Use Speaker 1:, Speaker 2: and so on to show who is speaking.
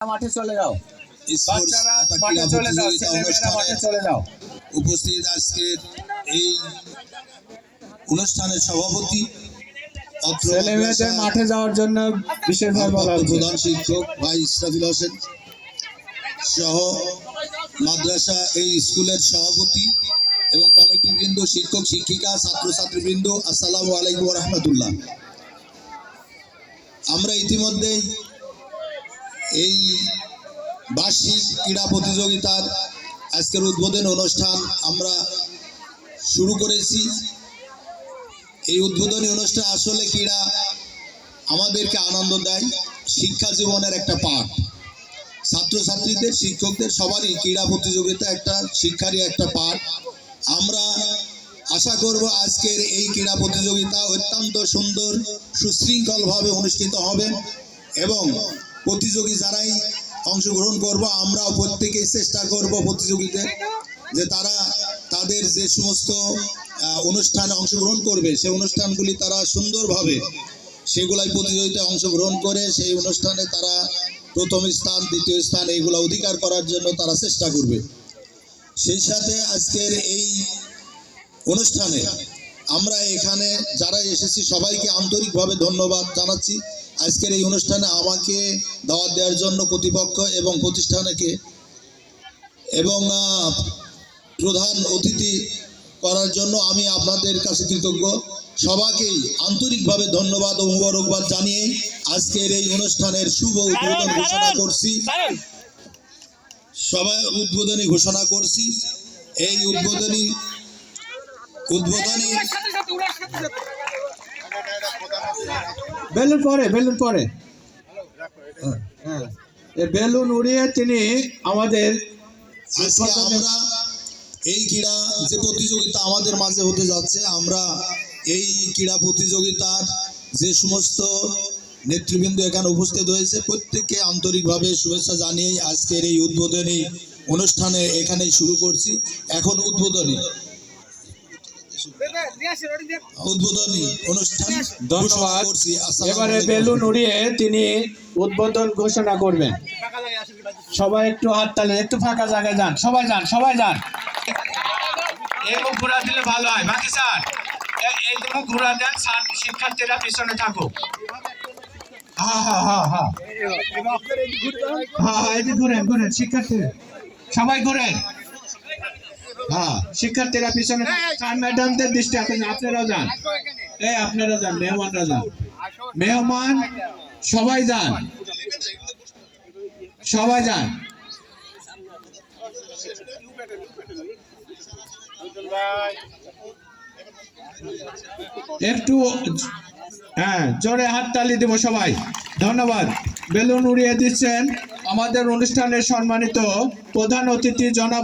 Speaker 1: মাঠে চলে যাও, বাচ্চারা মাঠে চলে যাও, ছেলেমেয়েরা মাঠে চলে যাও।
Speaker 2: উপস্থিত আজকের এই অনুষ্ঠানের সভাপতি
Speaker 1: ছেলেমেয়েদের মাঠে যাওয়ার জন্য বিশেষভাবে বলা হচ্ছে।
Speaker 2: প্রধান শিক্ষক ভাই ইসরাফিল হোসেন সহ মাদ্রাসা এই স্কুলের সভাপতি এবং কমিটি বৃন্দ, শিক্ষক শিক্ষিকা, ছাত্রছাত্রীবৃন্দ, আসসালামু আলাইকুম ওয়া রাহমাতুল্লাহ। আমরা ইতিমধ্যেই এই বার্ষিক ক্রীড়া প্রতিযোগিতার আজকের উদ্বোধন অনুষ্ঠান আমরা শুরু করেছি। এই উদ্বোধনী অনুষ্ঠান আসলে ক্রীড়া আমাদেরকে আনন্দ দেয়, শিক্ষা জীবনের একটা পাঠ। ছাত্রছাত্রীদের, শিক্ষকদের সবারই ক্রীড়া প্রতিযোগিতা একটা শিক্ষারই একটা পাঠ। আমরা আশা করব আজকের এই ক্রীড়া প্রতিযোগিতা অত্যন্ত সুন্দর সুশৃঙ্খলভাবে অনুষ্ঠিত হবে এবং প্রতিযোগী যারাই অংশগ্রহণ করব আমরাও প্রত্যেকেই চেষ্টা করব প্রতিযোগীদের যে তারা তাদের যে সমস্ত অনুষ্ঠানে অংশগ্রহণ করবে সেই অনুষ্ঠানগুলি তারা সুন্দরভাবে সেগুলাই প্রতিযোগিতায় অংশগ্রহণ করে সেই অনুষ্ঠানে তারা প্রথম স্থান, দ্বিতীয় স্থান এইগুলো অধিকার করার জন্য তারা চেষ্টা করবে। সেই সাথে আজকের এই অনুষ্ঠানে আমরা এখানে যারা এসেছি সবাইকে আন্তরিকভাবে ধন্যবাদ জানাচ্ছি। আজকের এই অনুষ্ঠানে আমাকে দাওয়াত দেওয়ার জন্য কর্তৃপক্ষ এবং প্রতিষ্ঠানকে এবং প্রধান অতিথি করার জন্য আমি আপনাদের কাছে কৃতজ্ঞ। সবাইকেই আন্তরিকভাবে ধন্যবাদ ও মোবারকবাদ জানিয়ে আজকের এই অনুষ্ঠানের শুভ উদ্বোধন ঘোষণা করছি। সবাই উদ্বোধনী ঘোষণা করছি। এই উদ্বোধনী
Speaker 1: বেলুন পরে বেলুন উড়িয়ে তিনি আমাদের
Speaker 2: আমরা এই ক্রীড়া যে প্রতিযোগিতা আমাদের মাঝে হতে যাচ্ছে, আমরা এই ক্রীড়া প্রতিযোগিতার যে সমস্ত নেতৃবৃন্দ এখানে উপস্থিত হয়েছে প্রত্যেককে আন্তরিকভাবে শুভেচ্ছা জানিয়ে আজকের এই উদ্বোধনী অনুষ্ঠানে এখানেই শুরু করছি। এখন উদ্বোধনী অনুষ্ঠান
Speaker 1: ধন্যবাদ। এবারে বেলুন উড়িয়ে তিনি উদ্বোধন ঘোষণা করবেন। সবাই একটু হাততালি, একটু ফাঁকা জায়গায় যান, সবাই যান। এইগুলো ঘোরা দিলে ভালো হয়। বাকি স্যার এইগুলো ঘোরা দেন, স্যার শিক্ষার্থীরা পিছনে থাকুক। হ্যাঁ, এদিকে ঘুরেন শিক্ষার্থীরা, সবাই ঘুরেন। হ্যাঁ, শিক্ষার্থীরা পিছনে, ম্যাডামদের দৃষ্টি আপনারাও যান, আপনারা যান, মেহমানরা যান, মেহমান সবাই যান। একটু জোরে হাততালি দেব সবাই। ধন্যবাদ। বেলুন উড়িয়ে দিচ্ছেন আমাদের অনুষ্ঠানের সম্মানিত প্রধান অতিথি জনাব